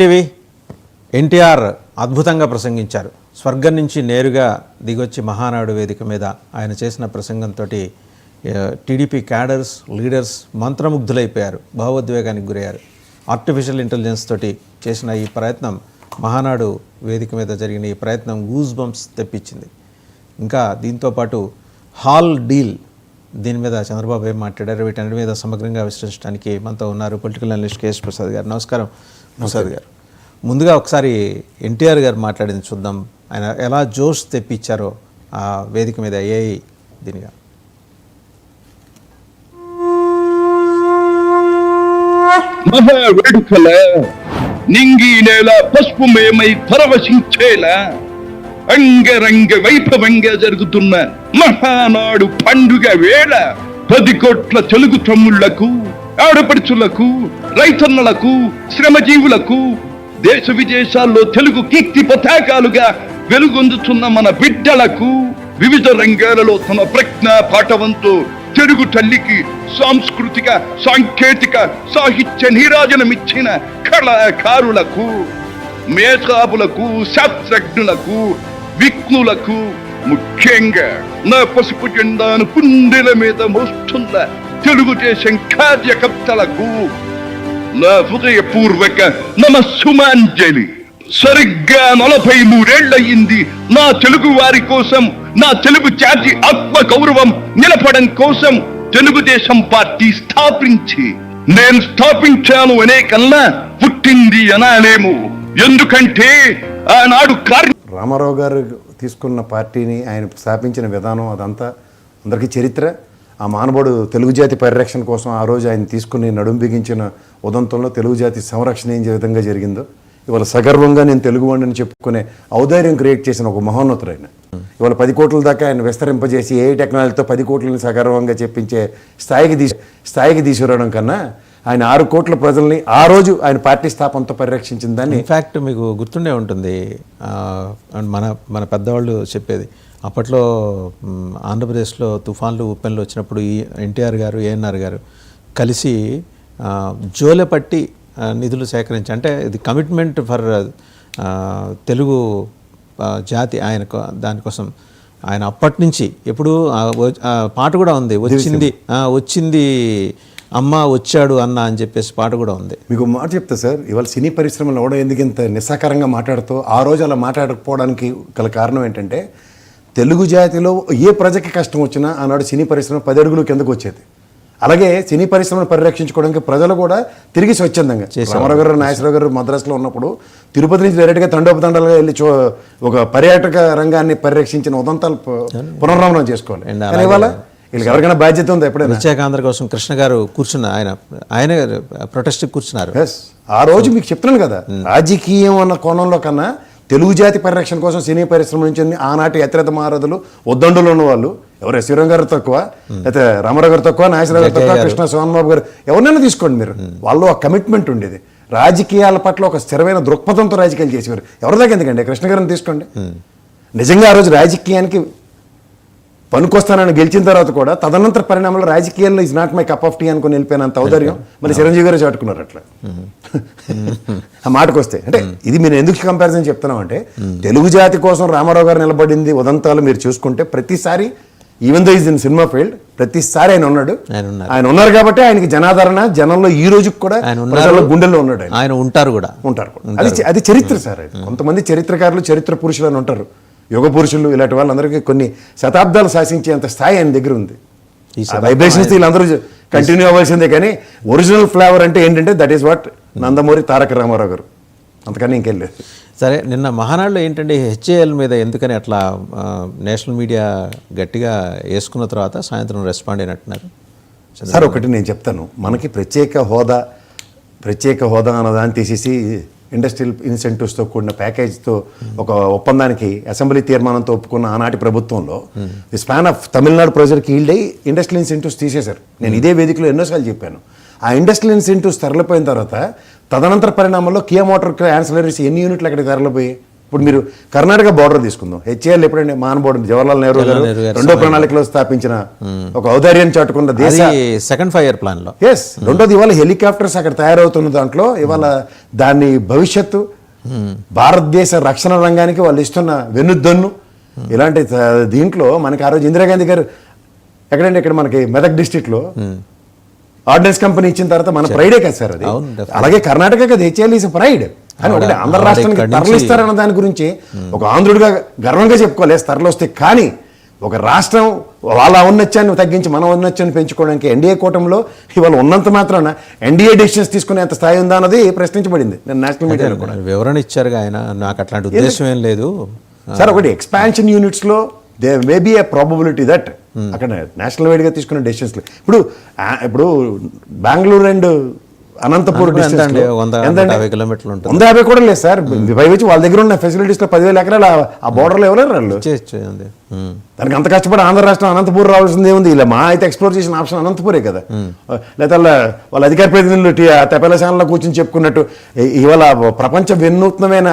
TV NTR అద్భుతంగా ప్రసంగించారు. స్వర్గం నుంచి నేరుగా దిగొచ్చి మహానాడు వేదిక మీద ఆయన చేసిన ప్రసంగంతో టీడీపీ క్యాడర్స్ లీడర్స్ మంత్రముగ్ధులైపోయారు, భావోద్వేగానికి గురయ్యారు. ఆర్టిఫిషియల్ ఇంటెలిజెన్స్ తోటి చేసిన ఈ ప్రయత్నం, మహానాడు వేదిక మీద జరిగిన ఈ ప్రయత్నం గూస్ బంప్స్ తెప్పించింది. ఇంకా దీంతోపాటు హాల్ డీల్, దీని మీద చంద్రబాబు ఏం మాట్లాడారు, వీటన్నిటి మీద సమగ్రంగా విశ్లేషించడానికి మనతో ఉన్నారు పొలిటికల్ అనలిస్ట్ కేఎస్ ప్రసాద్ గారు. నమస్కారం ప్రసాద్ గారు. ముందుగా ఒకసారి ఎన్టీఆర్ గారు మాట్లాడింది చూద్దాం. ఆయన ఎలా జోష్ తెప్పించారో ఆ వేదిక మీద ఏఐ దీనిగా. మహావేడుకల నింగి నేల పసుపుమయమై పరవశించేలా అంగరంగ వైభవంగా జరుగుతున్న మహానాడు పండుగ వేళ 10 కోట్ల తెలుగు తమ్ముళ్లకు, ఆడపడుచులకు, రైతన్నలకు, శ్రమజీవులకు, దేశ విదేశాల్లో తెలుగు కీర్తి పతాకాలుగా వెలుగొందుతున్న మన బిడ్డలకు, వివిధ రంగాలలో తమ ప్రజ్ఞా పాఠవంతో తెలుగు తల్లికి సాంస్కృతిక, సాంకేతిక, సాహిత్య నీరాజనమిచ్చిన కళాకారులకు, మేధావులకు, శాస్త్రజ్ఞులకు, విఘ్నులకు, ముఖ్యంగా నా పసుపు జెండాను పుండెల మీద మోస్తున్న తెలుగుదేశం కార్యకర్తలకు నా హృదయపూర్వక నమస్సుమాంజలి. సరిగ్గా 43 ఏళ్లయింది నా తెలుగు వారి కోసం, నా తెలుగు జాతి ఆత్మ గౌరవం నిలపడం కోసం తెలుగుదేశం పార్టీ స్థాపించి. నేను స్థాపించాను అనే కన్నా పుట్టింది అనాలేము. ఎందుకంటే ఆనాడు రామారావు గారు తీసుకున్న పార్టీని, ఆయన స్థాపించిన విధానం, అదంతా అందరికీ చరిత్ర. ఆ మానవుడు తెలుగు జాతి పరిరక్షణ కోసం ఆ రోజు ఆయన తీసుకుని నడుం బిగించిన ఉదంతంలో తెలుగు జాతి సంరక్షణ ఏం విధంగా జరిగిందో, ఇవాళ సగర్వంగా నేను తెలుగువాడిని చెప్పుకునే ఔదార్యం క్రియేట్ చేసిన ఒక మహోన్నతుడు ఆయన. ఇవాళ 10 కోట్ల దాకా ఆయన విస్తరింపజేసి ఏ టెక్నాలజీతో 10 కోట్లని సగర్వంగా చెప్పించే స్థాయికి తీసుకురావడం కన్నా ఆయన 6 కోట్ల ప్రజల్ని ఆ రోజు ఆయన పార్టీ స్థాపనతో పరిరక్షించిన దాన్ని. ఇన్ఫ్యాక్ట్ మీకు గుర్తుండే ఉంటుంది, మన పెద్దవాళ్ళు చెప్పేది, అప్పట్లో ఆంధ్రప్రదేశ్లో తుఫాన్లు ఉప్పెన్లు వచ్చినప్పుడు ఈ ఎన్టీఆర్ గారు, ఏఎన్ఆర్ గారు కలిసి జోలెపట్టి నిధులు సేకరించి, అంటే ఇది కమిట్మెంట్ ఫర్ తెలుగు జాతి. ఆయన దానికోసం ఆయన అప్పటి నుంచి ఎప్పుడు పాట కూడా ఉంది, వచ్చింది అమ్మ వచ్చాడు అన్న అని చెప్పేసి పాట కూడా ఉంది. మీకు మాట చెప్తా సార్, ఇవాళ సినీ పరిశ్రమలో ఎవడో ఎందుకు ఇంత నిస్సాకారంగా మాట్లాడుతూ ఆ రోజు అలా మాట్లాడకపోవడానికి గల కారణం ఏంటంటే, తెలుగు జాతిలో ఏ ప్రజకి కష్టం వచ్చినా ఆనాడు సినీ పరిశ్రమ 10 అడుగులు కిందకు వచ్చేది. అలాగే సినీ పరిశ్రమను పరిరక్షించుకోవడానికి ప్రజలు కూడా తిరిగి స్వచ్ఛందంగా, రామారావు గారు, నాగేశ్వరరావు గారు మద్రాసులో ఉన్నప్పుడు తిరుపతి నుంచి డైరెక్ట్గా తండోపతండాలుగా వెళ్ళి ఒక పర్యాటక రంగాన్ని పరిరక్షించిన ఉదంతాలు పునరావృతం చేసుకోవాలి. ఇవాళ వీళ్ళకి ఎవరికైనా బాధ్యత ఉంది. ఎప్పుడైనా ప్రత్యేకాంధ్ర కోసం కృష్ణ గారు ఆయన ప్రొటెస్ట్ కూర్చున్నారు. ఆ రోజు మీకు చెప్తున్నాను కదా, రాజకీయం అన్న కోణంలో కన్నా తెలుగు జాతి పరిరక్షణ కోసం సినీ పరిశ్రమ నుంచి ఆనాటి అతిరథ మహారథులు, ఉద్దండులు ఉన్న వాళ్ళు ఎవరు, ఎస్వీరం గారు తక్కువ, అయితే రామారావు గారు తక్కువ, నాగేశ్వరరావు గారు తక్కువ, కృష్ణ సోమబాబు గారు, ఎవరినైనా తీసుకోండి మీరు. వాళ్ళు ఒక కమిట్మెంట్ ఉండేది, రాజకీయాల పట్ల ఒక స్థిరమైన దృక్పథంతో రాజకీయాలు చేసేవారు. ఎవరి దాకా ఎందుకండి, కృష్ణ గారిని తీసుకోండి. నిజంగా ఆ రోజు రాజకీయానికి పనికొస్తానని గెలిచిన తర్వాత కూడా తదనంతర పరిణామంలో రాజకీయాల్లో is not my cup of tea అనుకుని వెళ్ళిపోయినంత ఔదార్యం మరి చిరంజీవి గారు చాటుకున్నారు. అట్లా ఆ మాటకు వస్తే, అంటే ఇది మీరు ఎందుకు కంపారిజన్ చెప్తున్నాం అంటే, తెలుగు జాతి కోసం రామారావు గారు నిలబడింది ఉదంతాలు మీరు చూసుకుంటే ప్రతిసారి, even though is in cinema field, ప్రతిసారి ఆయన ఉన్నారు కాబట్టి ఆయనకి జనాదరణ జనంలో ఈ రోజుకి కూడా గుండెల్లో ఉన్నాడు. ఆయన ఉంటారు కూడా. అది చరిత్ర సార్. కొంతమంది చరిత్రకారులు, చరిత్ర పురుషులు అని ఉంటారు, యుగ పురుషులు, ఇలాంటి వాళ్ళందరికీ కొన్ని శతాబ్దాలు శాసించేంత స్థాయి ఆయన దగ్గర ఉంది. వైబ్రేషన్స్ వీళ్ళందరూ కంటిన్యూ అవ్వాల్సిందే. కానీ ఒరిజినల్ ఫ్లేవర్ అంటే ఏంటంటే that is what Nandamuri Taraka Ramarao గారు, అంతకని ఇంకేం లేదు. సరే, నిన్న మహానాడులో ఏంటంటే హెచ్ఏఎల్ మీద ఎందుకని అట్లా నేషనల్ మీడియా గట్టిగా వేసుకున్న తర్వాత సాయంత్రం రెస్పాండ్ అయినట్టున్నారు సార్. ఒకటి నేను చెప్తాను, మనకి ప్రత్యేక హోదా అన్నదాన్ని తీసేసి ఇండస్ట్రియల్ ఇన్సెంటివ్స్తో కూడిన ప్యాకేజ్తో ఒక ఒప్పందానికి అసెంబ్లీ తీర్మానంతో ఒప్పుకున్న ఆనాటి ప్రభుత్వంలో ది స్పాన్ ఆఫ్ తమిళనాడు ప్రజలకు ఈల్డ్ అయ్యి ఇండస్ట్రియల్ ఇన్సెంటివ్స్ తీసేశారు. నేను ఇదే వేదికలో ఎన్నోసార్లు చెప్పాను. ఆ ఇండస్ట్రియల్ ఇన్సెంటివ్స్ తరలిపోయిన తర్వాత తదనంతర పరిణామంలో కియా మోటార్ యాన్సిలరీస్ ఎన్ని యూనిట్లు అక్కడికి తరలిపోయి ఇప్పుడు మీరు కర్ణాటక బార్డర్ తీసుకుందాం. హెచ్ఏఎల్ ఎప్పుడండి మహానుభావుడు జవహర్లాల్ నెహ్రూ గారు రెండో ప్రణాళికలో స్థాపించిన ఒక ఔదార్యాన్ని చాటుకున్న దేశ సెకండ్ 5 year ప్లాన్లో. ఎస్. రెండోది ఇవాళ హెలికాప్టర్స్ అక్కడ తయారవుతున్న దాంట్లో ఇవాళ దాని భవిష్యత్తు భారతదేశ రక్షణ రంగానికి వాళ్ళు ఇస్తున్న వెన్నుదన్ను ఇలాంటి దీంట్లో మనకి ఆ రోజు ఇందిరాగాంధీ గారు ఎక్కడంటే ఇక్కడ మనకి మెదక్ డిస్ట్రిక్ట్లో ఆర్డినెన్స్ కంపెనీ ఇచ్చిన తర్వాత మన ప్రైడే కదా సార్ అది. అలాగే కర్ణాటక కదా హెచ్ఏఎల్ ఈస్ ప్రైడ్ అని ఒకటి ఆంధ్ర రాష్ట్రానికి తరలిస్తారన్న దాని గురించి ఒక ఆంధ్రుడిగా గర్వంగా చెప్పుకోవాలి తరలి వస్తే. కానీ ఒక రాష్ట్రం వాళ్ళ ఔన్నత్యాన్ని తగ్గించి మన ఔన్నత్యాన్ని పెంచుకోవడానికి ఎన్డీఏ కూటమిలో ఇవాళ ఉన్నంత మాత్రాన ఎన్డీఏ డెసిషన్స్ తీసుకునేంత స్థాయి ఉందా అన్నది ప్రశ్నించబడింది నేషనల్ మీడియాలో కూడా. వివరణ ఇచ్చారుగా ఆయన, నాకు అట్లాంటి ఉద్దేశం ఏం లేదు సార్. ఒకటి ఎక్స్పాన్షన్ యూనిట్స్లో they may be a probability that అక్కడ నేషనల్ వైడ్గా తీసుకునే డెసిషన్స్లో ఇప్పుడు బెంగళూరు అండ్ అనంతపూర్ 150 kilometers ఉంటుంది. 150 కూడా లేదు సార్. పైవచ్చి వాళ్ళ దగ్గర ఉన్న ఫెసిలిటీస్లో 10,000 ఎకరాలు ఆ బోర్డర్లో ఎవరు వాళ్ళు దానికి అంత కష్టపడి ఆంధ్ర రాష్ట్రం అనంతపూర్ రావాల్సింది ఏముంది? ఇలా మా అయితే ఎక్స్ప్లోర్ చేసిన ఆప్షన్ అనంతపూరే కదా. లేదా వాళ్ళ అధికార ప్రతినిధులు తెపలశాలలో కూర్చొని చెప్పుకున్నట్టు ఇవాళ ప్రపంచ వినూత్నమైన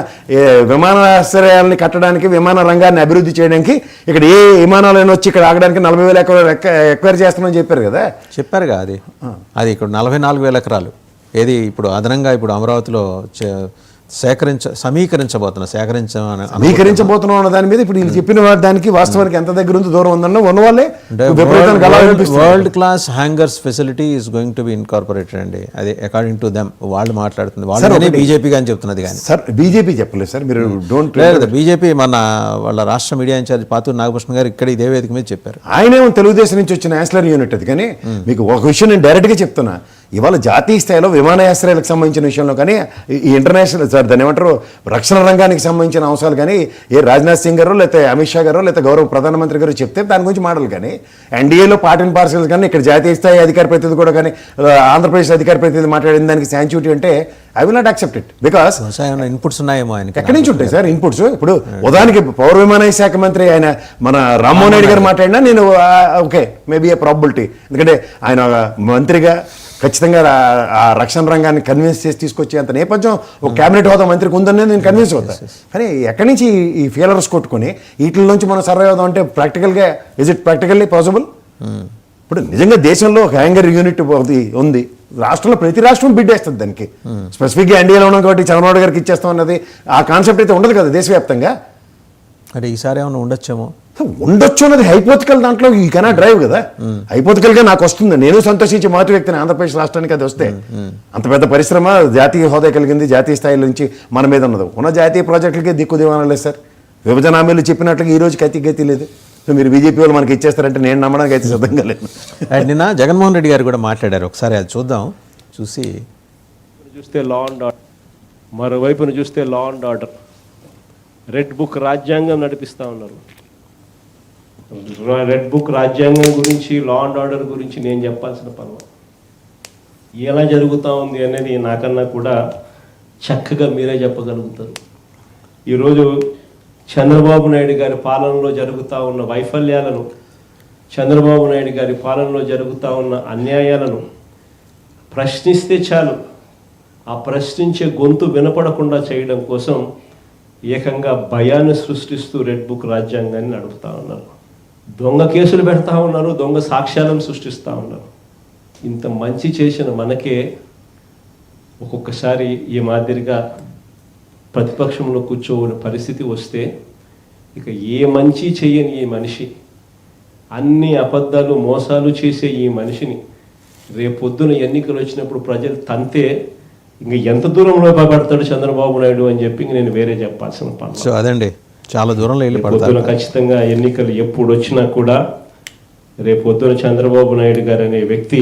విమానాశ్రయాలని కట్టడానికి, విమాన రంగాన్ని అభివృద్ధి చేయడానికి ఇక్కడ ఏ విమానాలైనా వచ్చి ఇక్కడ ఆగడానికి 40,000 ఎకరాలు ఎక్వైర్ చేస్తామని చెప్పారు కదా. చెప్పారుగా. అది ఇక్కడ 44,000 ఎకరాలు ఏది ఇప్పుడు అదనంగా ఇప్పుడు అమరావతిలో సమీకరించబోతున్నాం అన్న దాని మీద ఇప్పుడు వీళ్ళు చెప్పిన దానికి వాస్తవానికి ఎంత దగ్గర ఉంది, దూరం ఉందన్న ఉన్న వాళ్ళే world class hangers facility is going to be incorporated అండి. అది అకార్డింగ్ టు దెమ్ వాళ్ళు మాట్లాడుతుంది. వాళ్ళని బీజేపీ అని చెప్తున్నది. కానీ సార్ బీజేపీ చెప్పలేదు సార్, మీరు డోంట్. బీజేపీ వాళ్ళ రాష్ట్ర మీడియా ఇన్ఛార్జ్ పాతూరు నాగభూషణ్ గారు ఇక్కడ ఇదే వేదిక మీద చెప్పారు. ఆయనేమో తెలుగుదేశం నుంచి వచ్చిన యాన్సిలరీ యూనిట్ అది. కానీ మీకు ఒక విషయం నేను డైరెక్ట్గా చెప్తున్నా, ఇవాళ జాతీయ స్థాయిలో విమానాశ్రయాలకు సంబంధించిన విషయంలో కానీ ఈ ఇంటర్నేషనల్ సార్ దాని ఏమంటారు రక్షణ రంగానికి సంబంధించిన అంశాలు కానీ ఏ రాజ్నాథ్ సింగ్ గారు లేకపోతే అమిత్ షా గారు లేకపోతే గౌరవ ప్రధానమంత్రి గారు చెప్తే దాని గురించి మాటలు. కానీ ఎన్డీఏలో పార్ట్ అండ్ పార్సల్స్ కానీ ఇక్కడ జాతీయ స్థాయి అధికార ప్రతినిధి కూడా కానీ ఆంధ్రప్రదేశ్ అధికార ప్రతినిధి మాట్లాడిన దానికి శాంచ్యూటీ అంటే I will not accept it. Because inputs ఉన్నాయేమో ఆయన ఎక్కడి నుంచి ఉంటాయి సార్ ఇన్పుట్స్. ఇప్పుడు ఉదాహరణకి పౌర విమానయాన శాఖ మంత్రి ఆయన మన రామ్మోహన్ రెడ్డి గారు మాట్లాడినా నేను ఓకే మేబీ ఏ ప్రాబిలిటీ, ఎందుకంటే ఆయన మంత్రిగా ఖచ్చితంగా ఆ రక్షణ రంగాన్ని కన్విన్స్ చేసి తీసుకొచ్చే అంత నేపథ్యం ఒక క్యాబినెట్ హోదా మంత్రికి ఉందని నేను కన్విన్స్ అవుతాను. కానీ ఎక్కడి నుంచి ఈ ఫెయిలర్స్ కొట్టుకొని వీటి నుంచి మనం సర్వే అవుదాం అంటే ప్రాక్టికల్గా ఇజ్ ఇట్ ప్రాక్టికల్లీ పాసిబుల్? ఇప్పుడు నిజంగా దేశంలో ఒక హ్యాంగర్ యూనిట్ ఉంది, రాష్ట్రంలో ప్రతి రాష్ట్రం బిడ్డేస్తుంది దానికి. స్పెసిఫిక్గా ఎన్డీఏలో ఉన్నాం కాబట్టి చంద్రబాబు గారికి ఇచ్చేస్తాం అన్నది ఆ కాన్సెప్ట్ అయితే ఉండదు కదా దేశవ్యాప్తంగా. అంటే ఈసారి ఏమైనా ఉండొచ్చేమో. ఉండొచ్చు అన్నది హైపోతికల్, దాంట్లో ఈ కెనాట్ డ్రైవ్ కదా. హైపోతికల్గా నాకు వస్తుంది, నేను సంతోషించే మాతృ వ్యక్తిని ఆంధ్రప్రదేశ్ రాష్ట్రానికి అది వస్తే. అంత పెద్ద పరిశ్రమ జాతీయ హోదా కలిగింది, జాతీయ స్థాయి నుంచి మన మీద ఉన్నది. ఉన్న జాతీయ ప్రాజెక్టులకే దిక్కు దివాణం లేదు సార్. విభజన హామీలు చెప్పినట్లుగా ఈ రోజుకి గతి లేదు. సో మీరు బీజేపీ వాళ్ళు మనకి ఇచ్చేస్తారంటే నేను నమ్మడానికి అయితే సిద్ధంగా లేదు. నిన్న జగన్మోహన్ రెడ్డి గారు కూడా మాట్లాడారు, ఒకసారి అది చూద్దాం. చూస్తే లా అండ్ ఆర్డర్, మరోవైపున చూస్తే law and order, red book రాజ్యాంగం నడిపిస్తూ ఉన్నారు. రెడ్ బుక్ రాజ్యాంగం గురించి, లా అండ్ ఆర్డర్ గురించి నేను చెప్పాల్సిన పని ఎలా జరుగుతూ ఉంది అనేది నాకన్నా కూడా చక్కగా మీరే చెప్పగలుగుతారు. ఈరోజు చంద్రబాబు నాయుడు గారి పాలనలో జరుగుతూ ఉన్న వైఫల్యాలను, చంద్రబాబు నాయుడు గారి పాలనలో జరుగుతూ ఉన్న అన్యాయాలను ప్రశ్నిస్తే చాలు, ఆ ప్రశ్నించే గొంతు వినపడకుండా చేయడం కోసం ఏకంగా భయాన్ని సృష్టిస్తూ రెడ్ బుక్ రాజ్యాంగాన్ని నడుపుతూ ఉన్నారు. దొంగ కేసులు పెడతా ఉన్నారు, దొంగ సాక్ష్యాలను సృష్టిస్తూ ఉన్నారు. ఇంత మంచి చేసిన మనకే ఒక్కొక్కసారి ఈ మాదిరిగా ప్రతిపక్షంలో కూర్చోని పరిస్థితి వస్తే, ఇక ఏ మంచి చేయని ఈ మనిషి, అన్ని అబద్ధాలు మోసాలు చేసే ఈ మనిషిని రేపొద్దున ఎన్నికలు వచ్చినప్పుడు ప్రజలు తంతే ఇంక ఎంత దూరంలో పడతాడు చంద్రబాబు నాయుడు అని చెప్పి నేను వేరే చెప్పాల్సిన పని. సో అదండి, చాలా దూరంలో వెళ్ళి పొద్దున ఖచ్చితంగా ఎన్నికలు ఎప్పుడు వచ్చినా కూడా రేపొద్దున చంద్రబాబు నాయుడు గారు అనే వ్యక్తి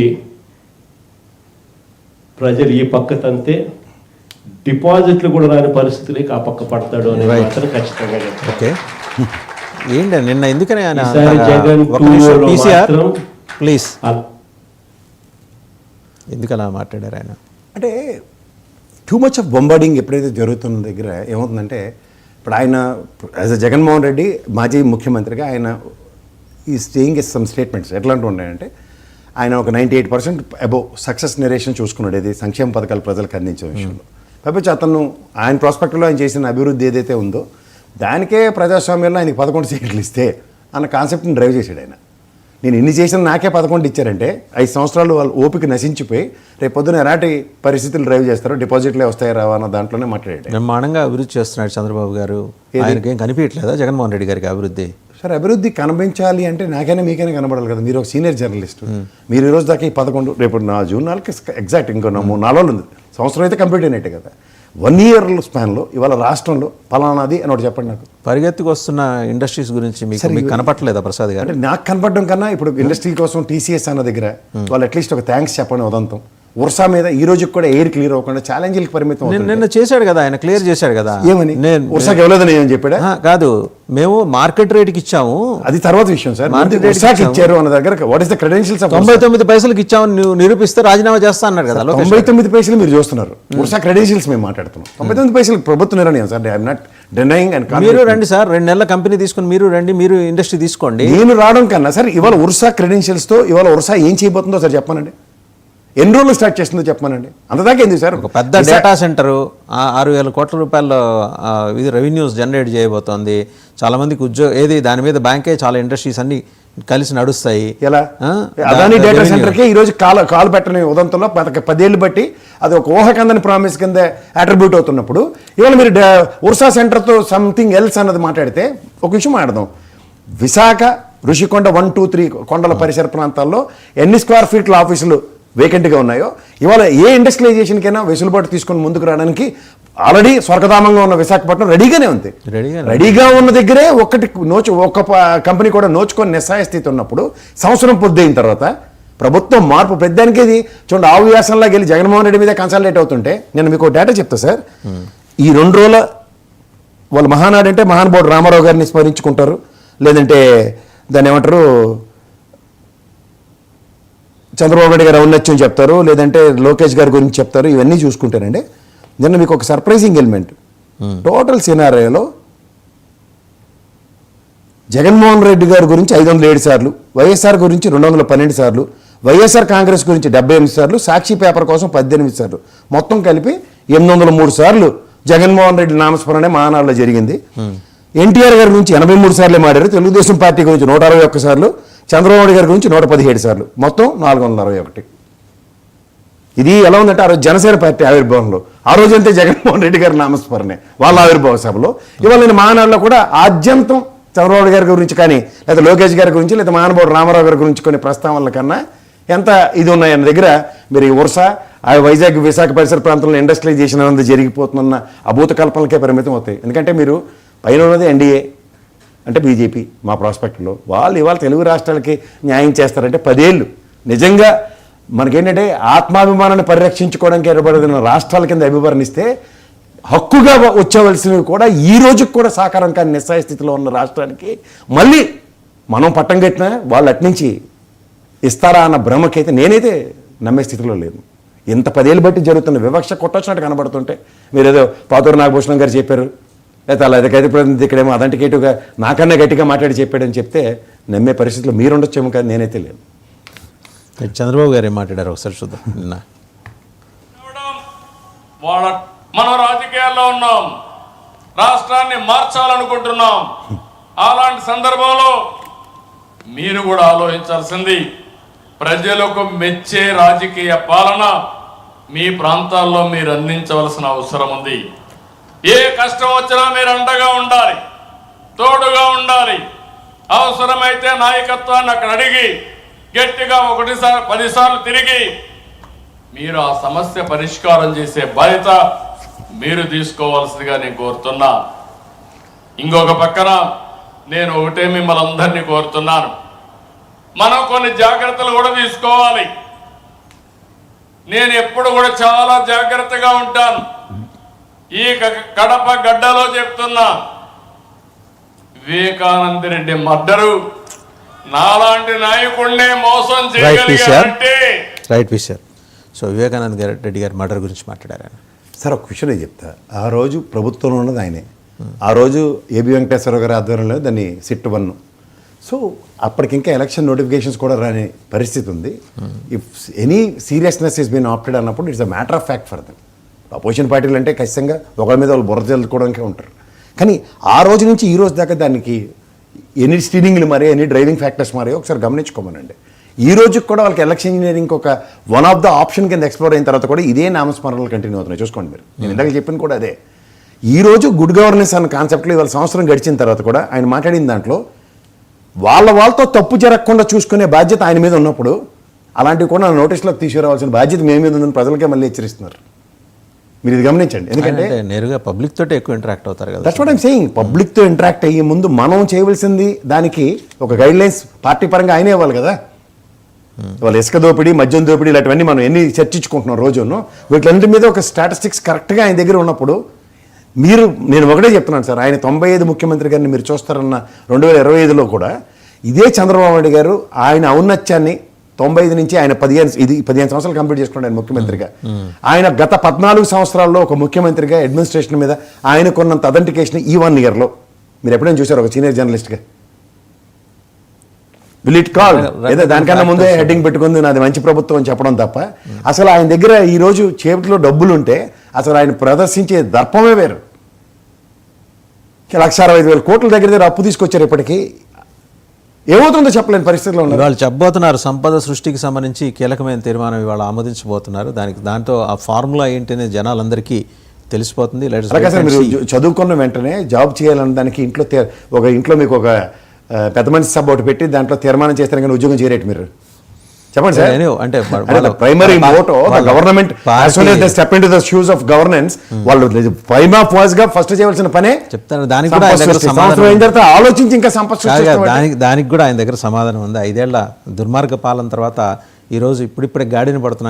ప్రజలు ఈ పక్క తంతే డిపాజిట్లు కూడా రాని పరిస్థితులకి ఆ పక్క పడతాడు అని మాత్రం ఖచ్చితంగా ఓకే. ఏంటి నిన్న ఎందుకని ప్లీజ్ ఎందుకు అలా మాట్లాడారు ఆయన అంటే టూ మచ్ ఆఫ్ బొంబార్డింగ్ ఎప్పుడైతే జరుగుతున్న దగ్గర ఏమవుతుందంటే, ఇప్పుడు ఆయన యాజ్ అ జగన్మోహన్ రెడ్డి మాజీ ముఖ్యమంత్రిగా ఆయన ఈ స్టేయింగ్ సమ్ స్టేట్మెంట్స్ ఎట్లాంటివి ఉన్నాయంటే, ఆయన ఒక 98% అబోవ్ సక్సెస్ నెరేషన్ చూసుకున్నాడు ఇది సంక్షేమ పథకాలు ప్రజలకు అందించే విషయంలో. కాబట్టి అతను ఆయన ప్రాస్పెక్ట్లో ఆయన చేసిన అభివృద్ధి ఏదైతే ఉందో దానికే ప్రజాస్వామ్యంలో ఆయనకి 11 సీట్లు ఇస్తే అన్న కాన్సెప్ట్ని డ్రైవ్ చేశాడు ఆయన. నేను ఎన్ని చేసిన నాకే 11 ఇచ్చారంటే 5 సంవత్సరాలు వాళ్ళు ఓపిక నశించిపోయి రేపు పొద్దున ఎలాంటి పరిస్థితులు డ్రైవ్ చేస్తారో, డిపాజిట్లే వస్తాయి రావా అన్న దాంట్లోనే మాట్లాడాడు. బ్రహ్మాండంగా అభివృద్ధి చేస్తున్నాడు చంద్రబాబు గారు. ఆయనకి ఏం కనిపించట్లేదా జగన్మోహన్ రెడ్డి గారికి అభివృద్ధి? సార్, అభివృద్ధి కనిపించాలి అంటే నాకైనా మీకైనా కనబడాలి కదా. మీరు ఒక సీనియర్ జర్నలిస్ట్, మీరు ఈ రోజు దాకా ఈ 11 రేపు జూన్ 4కి ఎగ్జాక్ట్ ఇంకో 4 రోజులు ఉంది, సంవత్సరం అయితే కంప్లీట్ అయినట్టే కదా. 1 year స్పాన్లో ఇవాళ రాష్ట్రంలో పలానాది అని ఒకటి చెప్పండి నాకు. పరిగెత్తుకు వస్తున్న ఇండస్ట్రీస్ గురించి మీకు కనపట్లేదా ప్రసాద్ గారు? అంటే నాకు కనపడడం కన్నా ఇప్పుడు ఇండస్ట్రీ కోసం టీసీఎస్ అన్న దగ్గర వాళ్ళు అట్లీస్ట్ ఒక థ్యాంక్స్ చెప్పండి ఉదంతం. వర్షా మీద ఈ రోజు కూడా ఎయిర్ క్లియర్ అవ్వకుండా ఛాలెంజ్లకు పరిమితం. నిన్న చేశాడు కదా ఆయన, క్లియర్ చేశాడు కదా. ఏమని? వర్షాకి ఇవ్వలేదని ఏమని చెప్పాడా? కాదు, మేము మార్కెట్ రేట్కి ఇచ్చాము, అది తర్వాత విషయం సార్. వర్షాకి ఇచ్చారు అన్న దగ్గర వాట్ ఇస్ ద క్రెడెన్షియల్స్? 99 పైసలకి ఇచ్చామని నువ్వు నిరూపిస్తే రాజీనామా చేస్తా అన్నాడు కదా. 99 పైసలు మీరు చూస్తున్నారు, వర్షా క్రెడెన్షియల్స్ మేము మాట్లాడుతున్నాం. 99 పైసలు ప్రభుత్వ నిర్ణయం sir. I'm not denying and మీరు రండి సార్, 2 నెలల కంపెనీ తీసుకుని మీరు రండి, మీరు ఇండస్ట్రీ తీసుకోండి. నేను రావడం కన్నా సార్ ఇవాళ వర్షా క్రెడెన్షియల్స్తో ఇవాళ వర్షా ఏం చేయబోతుందో సార్ చెప్పానండి. ఎన్ని రోజులు స్టార్ట్ చేస్తుందో చెప్పానండి. అంతదాకా ఎందుకు సార్? ఒక పెద్ద డేటా సెంటర్ 6,000 కోట్ల రూపాయల ఇది రెవెన్యూస్ జనరేట్ చేయబోతోంది. చాలా మందికి ఏది దాని మీద బ్యాంకే చాలా ఇండస్ట్రీస్ అన్ని కలిసి నడుస్తాయి. ఎలా? అదాని డేటా సెంటర్కే ఈరోజు కాలు పెట్టని ఉదంతంలో 10 ఏళ్ళు బట్టి అది ఒక ఊహకందని ప్రామిస్ కింద అట్రిబ్యూట్ అవుతున్నప్పుడు ఇవాళ మీరు ఉర్సా సెంటర్తో సంథింగ్ ఎల్స్ అన్నది మాట్లాడితే ఒక విషయం మాట్లాడదాం. విశాఖ, ఋషికొండ 1, 2, 3 కొండల పరిసర ప్రాంతాల్లో ఎన్ని స్క్వేర్ ఫీట్ల ఆఫీసులు వేకెంట్గా ఉన్నాయో ఇవాళ ఏ ఇండస్ట్రియలైజేషన్కైనా వెసులుబాటు తీసుకొని ముందుకు రావడానికి ఆల్రెడీ స్వర్గధామంగా ఉన్న విశాఖపట్నం రెడీగానే ఉంది. రెడీగా ఉన్న దగ్గరే ఒక్క కంపెనీ కూడా నోచుకొని నిస్సాయ స్థితి ఉన్నప్పుడు సంవత్సరం పొద్దయిన తర్వాత ప్రభుత్వం మార్పు పెద్దానికి ఇది చూడండి. ఆవు వ్యాసంలాగా వెళ్ళి జగన్మోహన్ రెడ్డి మీద కన్సల్టేట్ అవుతుంటే నేను మీకు డేటా చెప్తా సార్. ఈ 2 రోజుల వాళ్ళు మహానాడు అంటే మహానుభావుడు రామారావు గారిని స్మరించుకుంటారు, లేదంటే దాన్ని ఏమంటారు చంద్రబాబు నాయుడు గారు ఔన్నత్యం చెప్తారు, లేదంటే లోకేష్ గారి గురించి చెప్తారు. ఇవన్నీ చూసుకుంటారండి. నిన్న మీకు ఒక సర్ప్రైజింగ్ ఎలిమెంట్, టోటల్ సినారియోలో జగన్మోహన్ రెడ్డి గారి గురించి 507 సార్లు, వైఎస్ఆర్ గురించి 212 సార్లు, వైఎస్ఆర్ కాంగ్రెస్ గురించి 78 సార్లు, సాక్షి పేపర్ కోసం 18 సార్లు, మొత్తం కలిపి 803 సార్లు జగన్మోహన్ రెడ్డి నామస్మరణే మహానాడులో జరిగింది. ఎన్టీఆర్ గారి గురించి 83 సార్లే మాడారు. తెలుగుదేశం పార్టీ గురించి 161 సార్లు, చంద్రబాబు గారి గురించి 117 సార్లు, మొత్తం 461. ఇది ఎలా ఉందంటే ఆ రోజు జనసేన పార్టీ ఆవిర్భావంలో ఆ రోజంతే జగన్మోహన్ రెడ్డి గారి నామస్మరణే వాళ్ళ ఆవిర్భావ సభలో. ఇవాళ నేను మహానాడులో కూడా ఆద్యంతం చంద్రబాబు గారి గురించి కానీ లేదా లోకేష్ గారి గురించి లేదా మహానుభావుడు రామారావు గారి గురించి కొన్ని ప్రస్తావనల కన్నా ఎంత ఇది ఉన్నాయన్న దగ్గర మీరు ఈ వర్ష వైజాగ్ విశాఖ పరిసర ప్రాంతంలో ఇండస్ట్రియలైజేషన్ అనేది జరిగిపోతున్న అభూత కల్పనలకే పరిమితం అవుతాయి. ఎందుకంటే మీరు పైన ఉన్నది ఎన్డీఏ అంటే బీజేపీ మా ప్రాస్పెక్ట్లో, వాళ్ళు ఇవాళ తెలుగు రాష్ట్రాలకి న్యాయం చేస్తారంటే 10 ఏళ్ళు నిజంగా మనకేంటంటే ఆత్మాభిమానాన్ని పరిరక్షించుకోవడానికి ఏర్పడిన రాష్ట్రాల కింద అభివర్ణిస్తే హక్కుగా వచ్చేవలసినవి కూడా ఈ రోజుకి కూడా సాకారం కాని నిస్సాయ స్థితిలో ఉన్న రాష్ట్రానికి మళ్ళీ మనం పట్టం కట్టినా వాళ్ళు అట్నుంచి ఇస్తారా అన్న భ్రమకైతే నేనైతే నమ్మే స్థితిలో లేదు. ఇంత 10 ఏళ్ళు బట్టి జరుగుతున్న వివక్ష కొట్టొచ్చినట్టు కనబడుతుంటే మీరేదో పాతూరు నాగభూషణం గారు చెప్పారు, లేదా అలా అధికారి ప్రతినిధి ఇక్కడేమో అథెంటికేటివ్గా నాకన్నా గట్టిగా మాట్లాడి చెప్పాడని చెప్తే నమ్మే పరిస్థితిలో మీరు ఉండొచ్చేమో కానీ నేనైతే లేదు. చంద్రబాబు గారు ఏం మాట్లాడారు ఒకసారి చూద్దాం. మనం రాజకీయాల్లో ఉన్నాం, రాష్ట్రాన్ని మార్చాలనుకుంటున్నాం. అలాంటి సందర్భంలో మీరు కూడా ఆలోచించాల్సింది ప్రజలకు మెచ్చే రాజకీయ పాలన మీ ప్రాంతాల్లో మీరు అందించవలసిన అవసరం ఉంది. ఏ కష్టం వచ్చినా మీరు అండగా ఉండాలి, తోడుగా ఉండాలి. అవసరమైతే నాయకత్వాన్ని అక్కడ అడిగి గట్టిగా 10 సార్లు తిరిగి మీరు ఆ సమస్య పరిష్కారం చేసే బాధ్యత మీరు తీసుకోవాల్సిందిగా నేను కోరుతున్నా. ఇంకొక పక్కన నేను ఒకటే మిమ్మల్ని అందరినీ కోరుతున్నాను, మనం కొన్ని జాగ్రత్తలు కూడా తీసుకోవాలి. నేను ఎప్పుడు కూడా చాలా జాగ్రత్తగా ఉంటాను. ఈ కడప గడ్డలో చెప్తున్నా, వివేకానంద రెడ్డి మర్డరు నాలాంటి నాయకుడినే మోసం చేయగలిగారంటే రైట్ విషయం. సో వివేకానంద రెడ్డి గారి మర్డర్ గురించి మాట్లాడారు సార్. ఒక విషయం నేను చెప్తా, ఆ రోజు ప్రభుత్వంలో ఉన్నది ఆయనే. ఆ రోజు ఏబి వెంకటేశ్వర గారి ఆధ్వర్యంలో దాన్ని సిట్ 1. సో అప్పటికింకా ఎలక్షన్ నోటిఫికేషన్స్ కూడా రాని పరిస్థితి ఉంది. If any seriousness is been opted అన్నప్పుడు it's a matter of fact for them. Opposition పార్టీలు అంటే ఖచ్చితంగా ఒకరి మీద వాళ్ళు బుర్ర చల్లుకోవడానికే ఉంటారు. కానీ ఆ రోజు నుంచి ఈ రోజు దాకా దానికి ఎన్ని స్టీరింగ్లు మారే, ఎన్ని డ్రైవింగ్ ఫ్యాక్టర్స్ మారాయో ఒకసారి గమనించుకోమనండి. ఈ రోజుకి కూడా వాళ్ళకి ఎలక్షన్ ఇంజనీరింగ్ ఒక వన్ ఆఫ్ ద ఆప్షన్ కింద ఎక్స్ప్లోర్ అయిన తర్వాత కూడా ఇదే నామస్మరణలు కంటిన్యూ అవుతున్నాయి. చూసుకోండి మీరు, నేను ఇందాక చెప్పింది కూడా అదే. ఈ రోజు గుడ్ గవర్నెన్స్ అన్న కాన్సెప్ట్లో ఇవాళ సంవత్సరం గడిచిన తర్వాత కూడా ఆయన మాట్లాడిన దాంట్లో వాళ్ళతో తప్పు జరగకుండా చూసుకునే బాధ్యత ఆయన మీద ఉన్నప్పుడు అలాంటివి కూడా నోటీసులోకి తీసుకురావాల్సిన బాధ్యత మీ మీద ఉందని ప్రజలకే మళ్ళీ హెచ్చరిస్తున్నారు. మీరు ఇది గమనించండి. ఎందుకంటే అంటే నేరుగా పబ్లిక్ తోటి ఎక్కువ ఇంటరాక్ట్ అవుతారు కదా. That's what I'm saying. పబ్లిక్తో ఇంటరాక్ట్ అయ్యే ముందు మనం చేయవలసింది దానికి ఒక గైడ్ లైన్స్ పార్టీ పరంగా ఆయనే ఇవ్వాలి కదా. వాళ్ళు ఇసుక దోపిడీ, మద్యం దోపిడీ ఇలాంటివన్నీ మనం ఎన్ని చర్చించుకుంటున్నాం రోజును, వీటిలన్నింటి మీద ఒక స్టాటిస్టిక్స్ కరెక్ట్గా ఆయన దగ్గర ఉన్నప్పుడు నేను ఒకటే చెప్తున్నాను సార్, ఆయన 95 ముఖ్యమంత్రి గారిని మీరు చూస్తారన్న 2025లో కూడా ఇదే చంద్రబాబు నాయుడు గారు ఆయన ఔన్నత్యాన్ని 95 నుంచి ఆయన 15 సంవత్సరాలు కంప్లీట్ చేసుకున్నాడు ఆయన ముఖ్యమంత్రిగా. ఆయన గత 14 సంవత్సరాల్లో ఒక ముఖ్యమంత్రిగా అడ్మినిస్ట్రేషన్ మీద ఆయనకున్నంత అథెంటికేషన్ ఈ 1 ఇయర్లో మీరు ఎప్పుడైనా చూసారు ఒక సీనియర్ జర్నలిస్ట్గా? విల్ ఇట్ కాల్ ఏదో దానికన్నా ముందే హెడ్డింగ్ పెట్టుకుంది నాది మంచి ప్రభుత్వం అని చెప్పడం తప్ప అసలు ఆయన దగ్గర ఈరోజు చేతిలో డబ్బులుంటే అసలు ఆయన ప్రదర్శించే దర్పమే వేరు. 1,65,000 కోట్ల దగ్గర అప్పు తీసుకొచ్చారు. ఇప్పటికీ ఏమవుతుందో చెప్పలేని పరిస్థితిలో ఉన్నారు. వాళ్ళు చెప్పబోతున్నారు సంపద సృష్టికి సంబంధించి కీలకమైన తీర్మానం ఇవాళ ఆమోదించబోతున్నారు. దాంతో ఆ ఫార్ములా ఏంటనే జనాలందరికీ తెలిసిపోతుంది. అలాగే సార్, మీరు చదువుకున్న వెంటనే జాబ్ చేయాలన్న దానికి ఇంట్లో మీకు ఒక పెద్ద మనిషి సభ ఒకటి పెట్టి దాంట్లో తీర్మానం చేస్తారు కానీ ఉద్యోగం చేయరేటి మీరు చెప్పండి సార్. అంటే primary motto government step into the shoes of governance. వాళ్ళు ప్రైమ్ ఆఫ్ వాయిస్ గా ఫస్ట్ చేయవలసిన పనే చెప్తాను. దానికి కూడా ఆయన దగ్గర సంవత్సరం అయిన తర్వాత ఆలోచించి ఇంకా సంపద దానికి కూడా ఆయన దగ్గర సమాధానం ఉంది. 5 ఏళ్ల దుర్మార్గ పాలన తర్వాత ఈ రోజు ఇప్పుడిప్పుడే గాడిన పడుతున్నాం